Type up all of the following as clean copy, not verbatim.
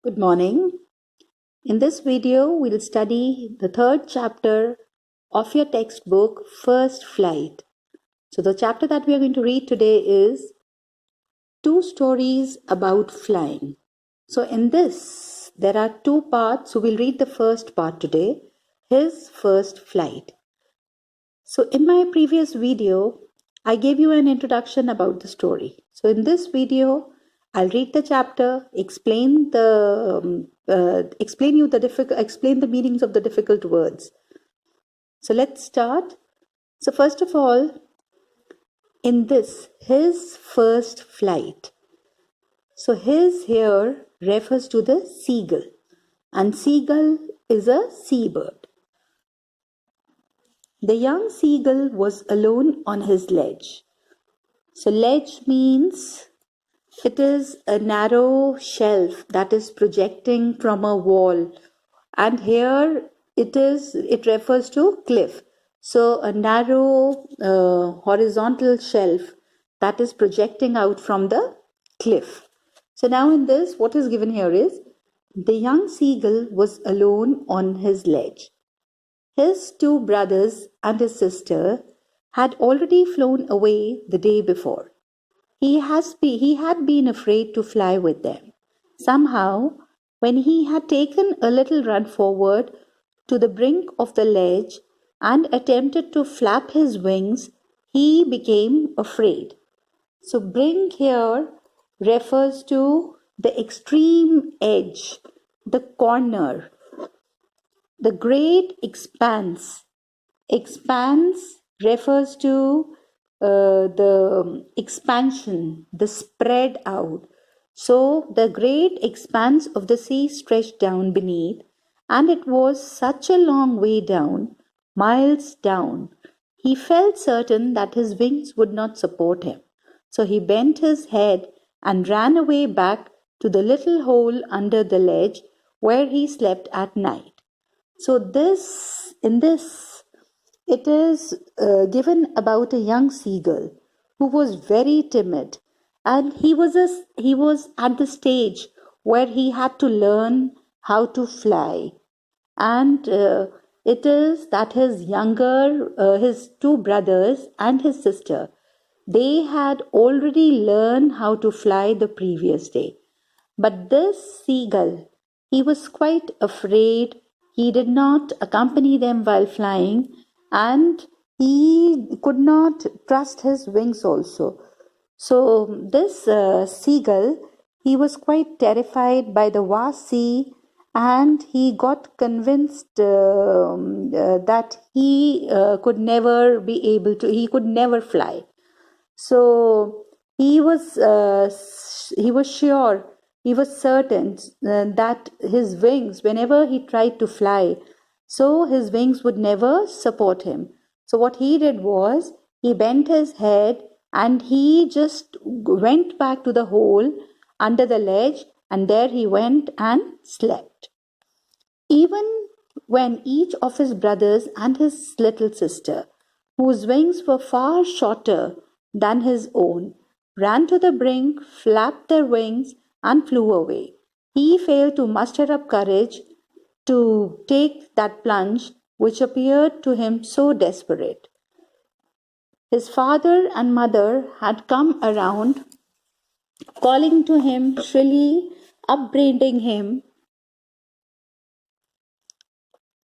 Good morning. In this video, we'll study the third chapter of your textbook, First Flight. So the chapter that we are going to read today is Two Stories About Flying. So in this, there are two parts. So we'll read the first part today, His First Flight. So in my previous video, I gave you an introduction about the story. So in this video, I'll read the chapter, explain the meanings of the difficult words. So let's start. So first of all, in this, his first flight. So his here refers to the seagull, and seagull is a seabird. The young seagull was alone on his ledge. So ledge means it is a narrow shelf that is projecting from a wall, and here it refers to cliff. So a narrow horizontal shelf that is projecting out from the cliff. So now in this, what is given here is the young seagull was alone on his ledge. His two brothers and his sister had already flown away the day before. He had been afraid to fly with them. Somehow, when he had taken a little run forward to the brink of the ledge and attempted to flap his wings, he became afraid. So, brink here refers to the extreme edge, the corner, the great expanse. Expanse refers to the expansion, the spread out. So the great expanse of the sea stretched down beneath, and it was such a long way down, miles down. He felt certain that his wings would not support him. So he bent his head and ran away back to the little hole under the ledge where he slept at night. So in this, it is given about a young seagull who was very timid, and he was at the stage where he had to learn how to fly, and it is that his two brothers and his sister, they had already learned how to fly the previous day. But this seagull, he was quite afraid. He did not accompany them while flying, and he could not trust his wings also. So this seagull, he was quite terrified by the vast sea, and he got convinced that he could never fly. So he was sure, he was certain that his wings, whenever he tried to fly, so his wings would never support him. So what he did was, he bent his head and he just went back to the hole under the ledge, and there he went and slept. Even when each of his brothers and his little sister, whose wings were far shorter than his own, ran to the brink, flapped their wings, and flew away, he failed to muster up courage to take that plunge which appeared to him so desperate. His father and mother had come around, calling to him shrilly, upbraiding him,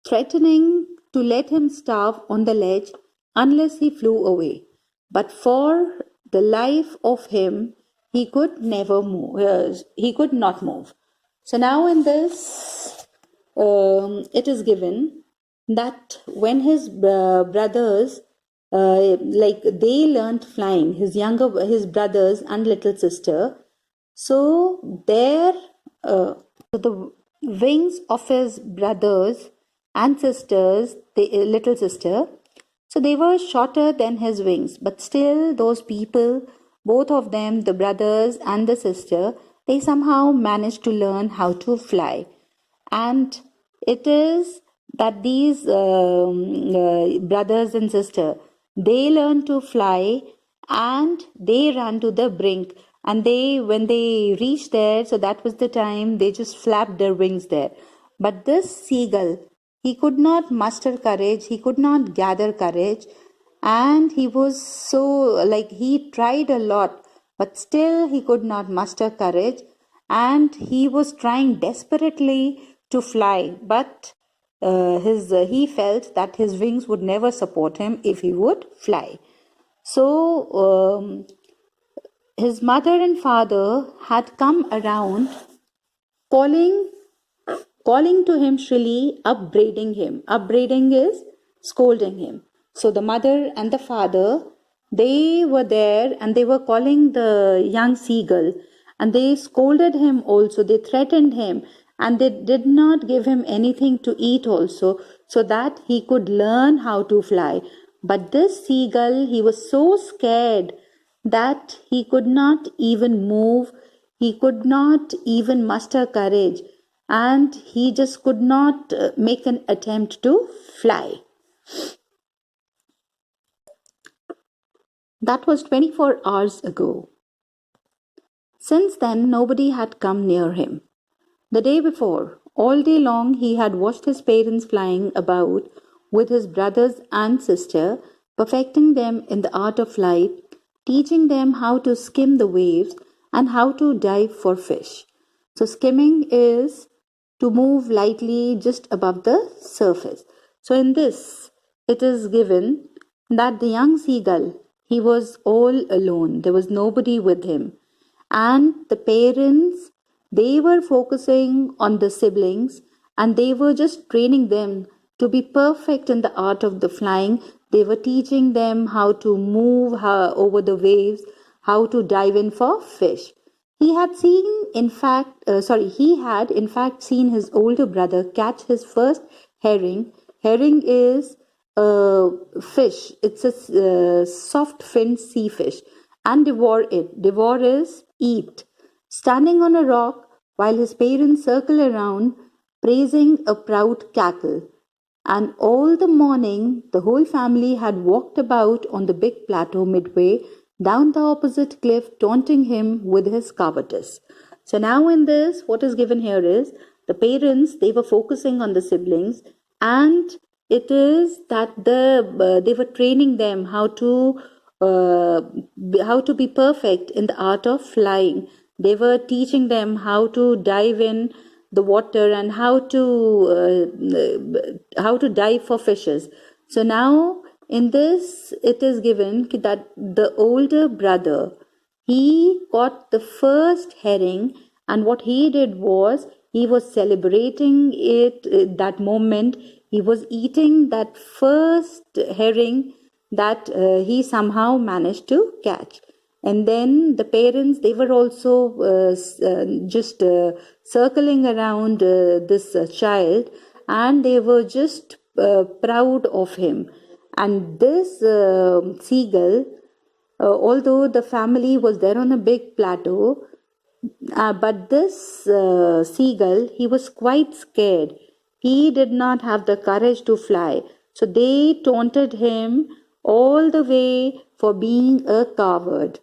threatening to let him starve on the ledge unless he flew away. But for the life of him, he could never move. He could not move. So now in this, it is given that when his brothers, they learned flying, his brothers and little sister, so the wings of his brothers and sisters, the little sister, so they were shorter than his wings, but still those people, both of them, the brothers and the sister, they somehow managed to learn how to fly. And it is that these brothers and sister, they learned to fly and they ran to the brink. And when they reached there, so that was the time they just flapped their wings there. But this seagull, he could not muster courage, he could not gather courage, and he was so, like, he tried a lot, but still he could not muster courage, and he was trying desperately to fly, but he felt that his wings would never support him if he would fly. So his mother and father had come around, calling to him shrilly, upbraiding him. Upbraiding is scolding him. So the mother and the father, they were there and they were calling the young seagull, and they scolded him also. They threatened him, and they did not give him anything to eat also, so that he could learn how to fly. But this seagull, he was so scared that he could not even move, he could not even muster courage, and he just could not make an attempt to fly. That was 24 hours ago. Since then, nobody had come near him. The day before, all day long, he had watched his parents flying about with his brothers and sister, perfecting them in the art of flight, teaching them how to skim the waves and how to dive for fish. So, skimming is to move lightly just above the surface. So, in this, it is given that the young seagull, he was all alone. There was nobody with him. And the parents, they were focusing on the siblings, and they were just training them to be perfect in the art of the flying. They were teaching them how to move over the waves, how to dive in for fish. He had in fact seen his older brother catch his first herring. Herring is a fish. It's a soft-finned sea fish, and devour it. Devour is eat. Standing on a rock while his parents circle around, praising a proud cackle. And all the morning, the whole family had walked about on the big plateau midway down the opposite cliff, taunting him with his cowardice. So now in this, what is given here is the parents, they were focusing on the siblings, and it is that they were training them how to be perfect in the art of flying. They were teaching them how to dive in the water and how to dive for fishes. So now in this, it is given that the older brother, he got the first herring, and what he did was he was celebrating it that moment. He was eating that first herring that he somehow managed to catch. And then the parents, they were also just circling around this child, and they were just proud of him. And this seagull, although the family was there on a big plateau, but this seagull, he was quite scared. He did not have the courage to fly. So they taunted him all the way for being a coward.